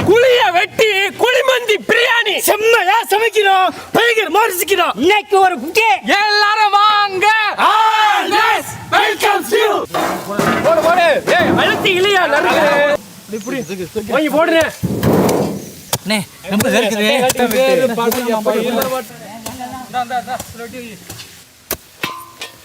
குளிய வெட்டி குளிமந்தி பிரியாணி செம்மையா சமைக்கிறோம். பயங்கர மாரிசிக்கிறோம். இன்னைக்கு ஒரு குட்டி எல்லாரும் வாங்க. வெல்கம் டு போடு போடு. ஏய் அழுத்தி இளையா நறுக்கு. இப்படி போய் போடுறே. அண்ணே ரொம்ப இருக்குது.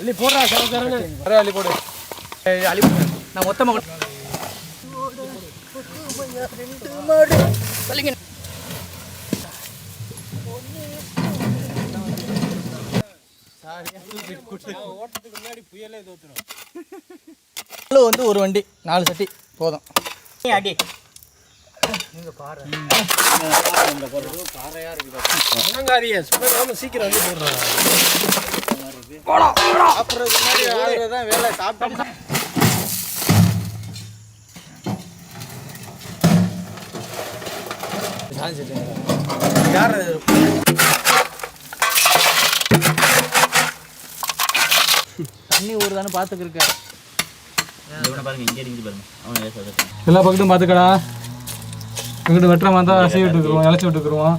அள்ளி போடுறா சரசரன்னு. அரே அள்ளி போடு. ஏய் அள்ளி போடு. நான் மொத்தமா ரெண்டு மாடு சொல்லுங்க. ஓட்டத்துக்கு முன்னாடி புயலே தோத்துரும். வந்து ஒரு வண்டி 4 சட்டி போதும். அடி நீங்க பாரு. இந்த போறது பாறையா இருக்குது. முனங்காரியே சும்மா சீக்கிரம் வந்து போடுறாங்க. போடா போடா. அப்புறம் முன்னாடி ஆடுறதான் வேலை சாப்பிட்டா. யார் தண்ணி ஊறுதானு பார்த்துக்கிருக்க. எல்லா பக்கத்தும் பார்த்துக்கடா. இங்கிட்டு வெட்டுற மாதிரி தான் அசை விட்டுருக்குறோம், இழைச்சி விட்டுருக்குறோம்.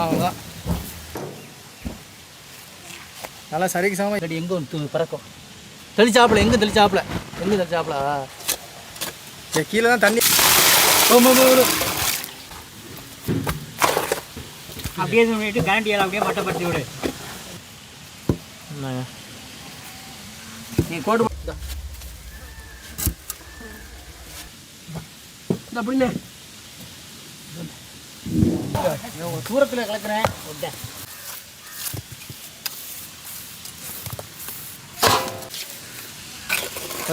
அவ்வளோதான். நல்லா சரிக்கு சமம். இல்லாட்டி எங்கே ஒன்று பறக்கும். தெளிச்சாப்பில் எங்கே தெளிச்சாப்பில் எங்கே தெளிச்சாப்பிலா கீழே தான் தண்ணி அப்படியே சொல்லிட்டு கேரண்டியால் அப்படியே மட்டப்படுத்தி விடு. நீ கோடு அப்படின்னு தூரத்தில் கலக்கிறேன்.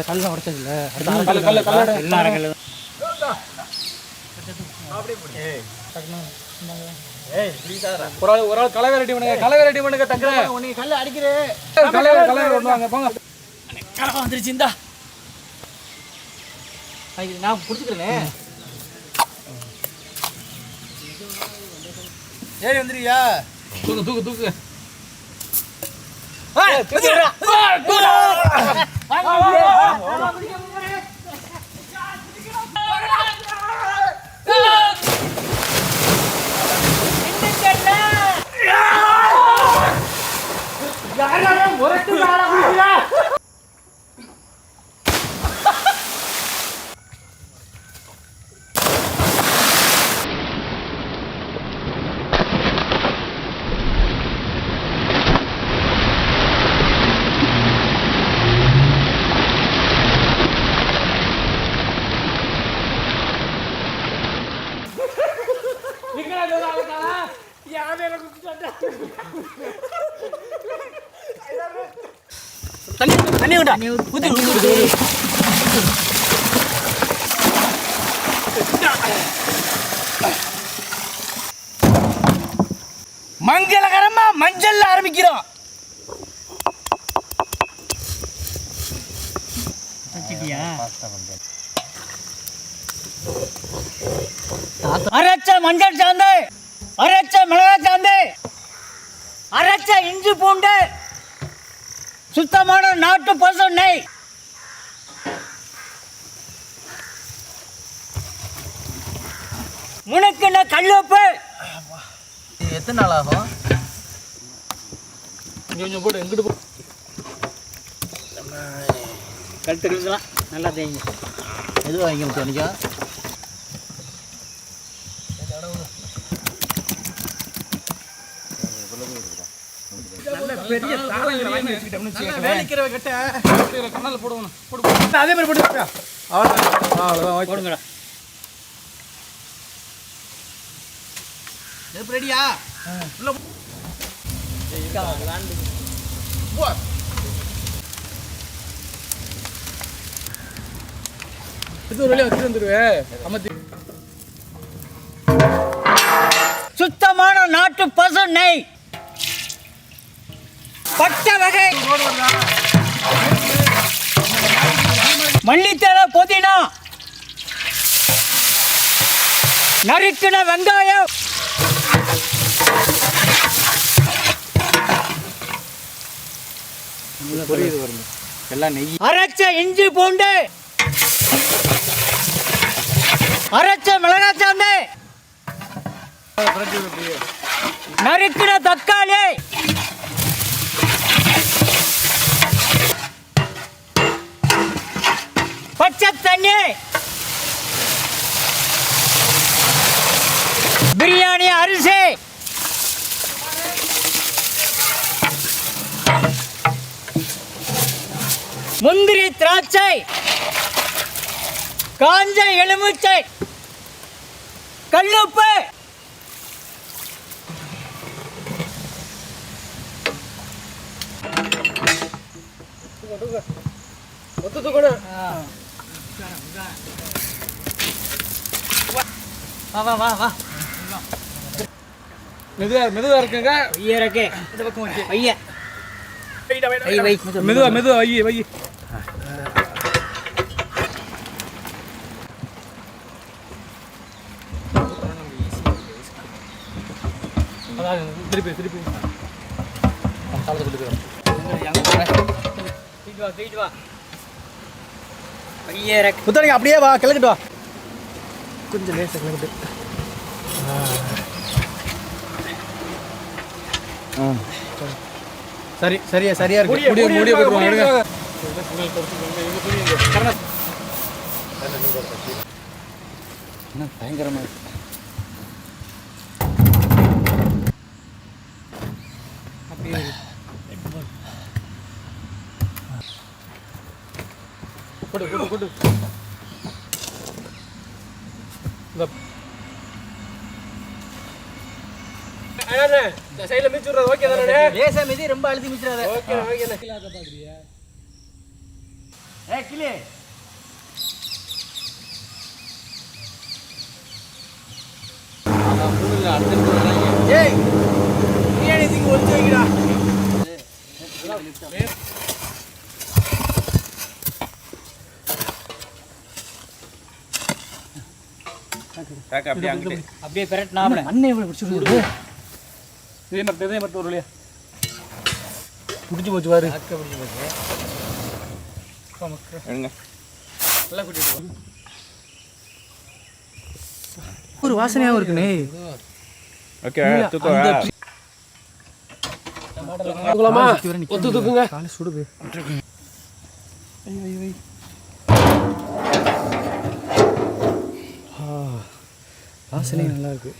கல்லாம் உடச்சதில்ல. ஒரு ஆள் கலை வெரைட்டி பண்ணுங்க தங்குற. உனக்கு கல்ல அடிக்கிறேன். கலை ஒண்ணுவாங்க போங்க. கலவை வந்துருச்சு. இந்தா நான் பிடிச்சிக்கிறேன். ஏறி வந்துருக்கியா? தூக்கு தண்ணி விட்டா மங்களகரமா மஞ்சள் ஆரம்பிக்கிறோம். அரைச்ச மஞ்சள் சாந்து, அரைச்ச மிளகாய் சாந்து, அரைச்ச இஞ்சி பூண்டு, சுத்தமான நாட்டு பசு நெய், முனுக்குன கல்லுப்பு. எத்தனை நாள் ஆகும்? கொஞ்சம் போட்டு எங்கிட்டு போ. கழுத்து இருக்கலாம் நல்லா தேங்க. எதுவும் வாங்கி முடிச்சா பெரிய தாளங்களை வாங்கி வச்சுக்கிட்டோம்னு வேலிக்கிறவ கிட்ட கண்ணால போடுவோம். அதே மாதிரி போட்டு அவ்வளோதான் போடுங்கடா. ரெடியா? இது ஒரு வழியா வச்சுட்டு வந்துருவேன். அமர்த்தி சுத்தமான நாட்டு பசு நெய், பச்சை வகை மல்லித்தழை, புதினா, நறுக்கின வெங்காயம், புரியுது வருங்க எல்லாம் நெய். அரைச்ச இஞ்சி பூண்டு, அரைச்ச மிளகாய் சாந்து, நறுக்கின தக்காளி, பச்சை தண்ணி, பிரியாணி அரிசி, முந்திரி திராட்சை, காஞ்ச எலுமிச்சை, கல்லுப்பு, வா வா வா வா மெதுவா இருக்குங்க. ஐயரக்கே இந்த பக்கம் வச்சு ஐயா வை வை மெதுவா வை. திருப்பி தூக்கிட்டு வா ஐயரக் புத்தடிங்க அப்படியே வா, கிளக்கிட்டு வா. கொஞ்சம் லேசாக கிளக்கிட்டு. சரியா இருக்கு. முடிய போட்டுருவாங்க. பயங்கரமா இருக்கு. கொடு. சைடில் மிச்சு விட்றது ஓகே தானே? லேசா மிதி, ரொம்ப அழுத்தி மிச்சிடாத. ஓகே ஏய் கிளி ஏய் பிரியாணி தூக்கி ஒளிச்சு வைக்கிறா. அப்படியே பெரட்னாமல அண்ணன் எவ்வளவு பிடிச்சிருக்கு. இதே மாதிரி ஒரு வழியா பிடிச்சி போச்சு பாரு. ஒரு வாசனையாவும் இருக்குண்ணே. தூக்கலாமா? தூக்குங்க. காலை சுடுது. வாசனை நல்லா இருக்கு.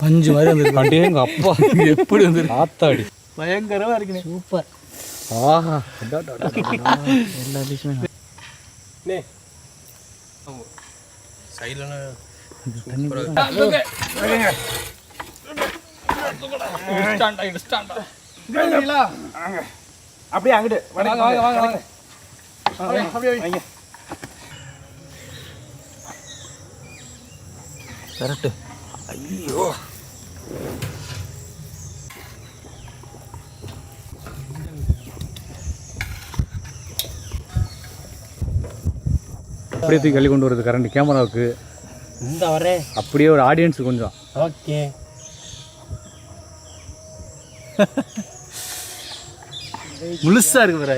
பஞ்சு மாதிரி வந்துருக்கு. எங்க அப்பா எப்படி வந்து ஆத்தாடி பயங்கரமா இருக்குண்ணே. சூப்பர். ஆஹா எல்லா டிஷ்ஷுமே அப்படியே அங்கிட்டு வாங்க. கரெக்டு. ஐயோ அப்படியே தூக்கி கள்ளி கொண்டு வருது கரண்ட் கேமராவுக்கு. இந்த வரே அப்படியே ஒரு ஆடியன்ஸுக்கு கொஞ்சம். ஓகே முழுசா இருக்கு பாரு.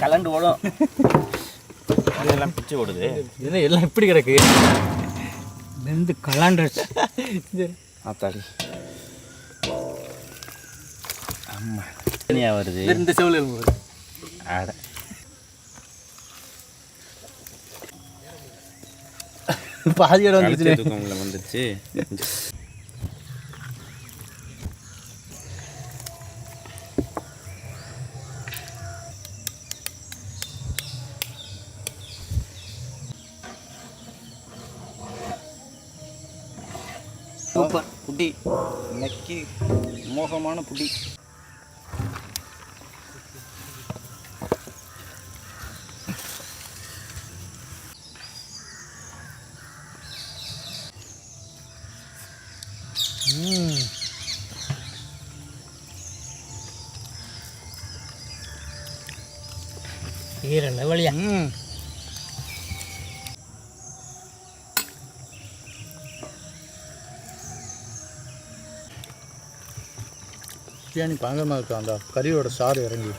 கலண்டு ஓடும். இதெல்லாம் பிச்சு ஓடுது. இது எல்லாம் எப்படி கிடக்கு. வெந்து கலாண்டுச்சு. ஆத்தாடி ஆமா தனியா வருது. இந்த செவல இருக்கு. ஆட பாதியோட வந்துச்சு. தூக்கம்ல வந்துருச்சு. சூப்பர். புடி இன்னைக்கு மோசமான புடி. வேற லெவலியா. பிரியாணி பயங்கரமாக இருக்கும். அந்த கறியோட சாறு இறங்கி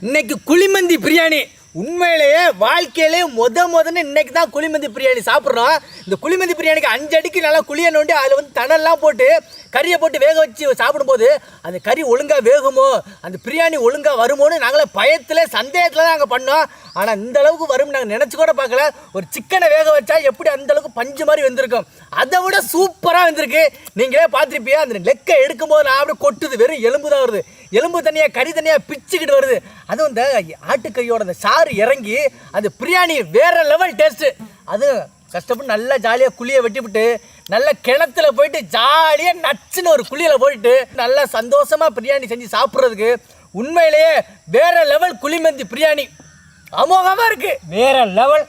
இன்னைக்கு குழிமந்தி பிரியாணி உண்மையிலேயே வாழ்க்கையிலே முதன்னு இன்னைக்கு தான் குழிமந்தி பிரியாணி சாப்பிட்றோம். இந்த குழிமந்தி பிரியாணிக்கு 5 அடிக்கு நல்லா குழியை நோண்டி அதில் வந்து தணல்லாம் போட்டு கறியை போட்டு வேக வச்சு சாப்பிடும்போது அந்த கறி ஒழுங்காக வேகுமோ, அந்த பிரியாணி ஒழுங்காக வருமோன்னு நாங்களே பயத்தில் சந்தேகத்தில் தான் நாங்கள் பண்ணோம். ஆனால் இந்த அளவுக்கு வரும்னு நாங்கள் நினச்சி கூட பார்க்கல. ஒரு சிக்கனை வேக வச்சா எப்படி அந்த அளவுக்கு பஞ்சு மாதிரி வெந்திருக்கும், அதை விட சூப்பராக வெந்திருக்கு. நீங்களே பார்த்துருப்பியா, அந்த லெக்கை எடுக்கும்போது நான் அப்படியே கொட்டுது, வெறும் எலும்பு தான் வருது. எலும்பு தனியாக கறி தனியாக பிச்சுக்கிட்டு வருது. அதுவும் இந்த ஆட்டுக்கறியோட அந்த சாறு இறங்கி அந்த பிரியாணி வேற லெவல் டேஸ்ட்டு. அதுவும் கஷ்டப்பட்டு நல்லா ஜாலியாக குழியை வெட்டிவிட்டு நல்லா கிணத்துல போயிட்டு ஜாலியாக நச்சுன்னு ஒரு குழியில் போயிட்டு நல்லா சந்தோஷமாக பிரியாணி செஞ்சு சாப்பிட்றதுக்கு உண்மையிலேயே வேற லெவல் குழிமந்தி பிரியாணி அமோகமாக இருக்கு. வேற லெவல்.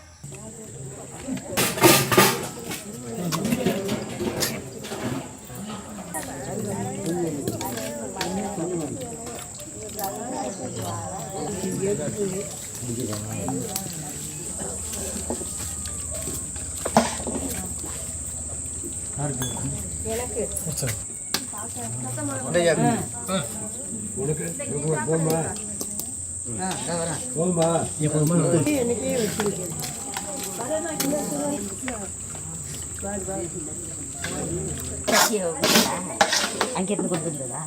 அங்கிருந்து கொடுத்துருந்ததா?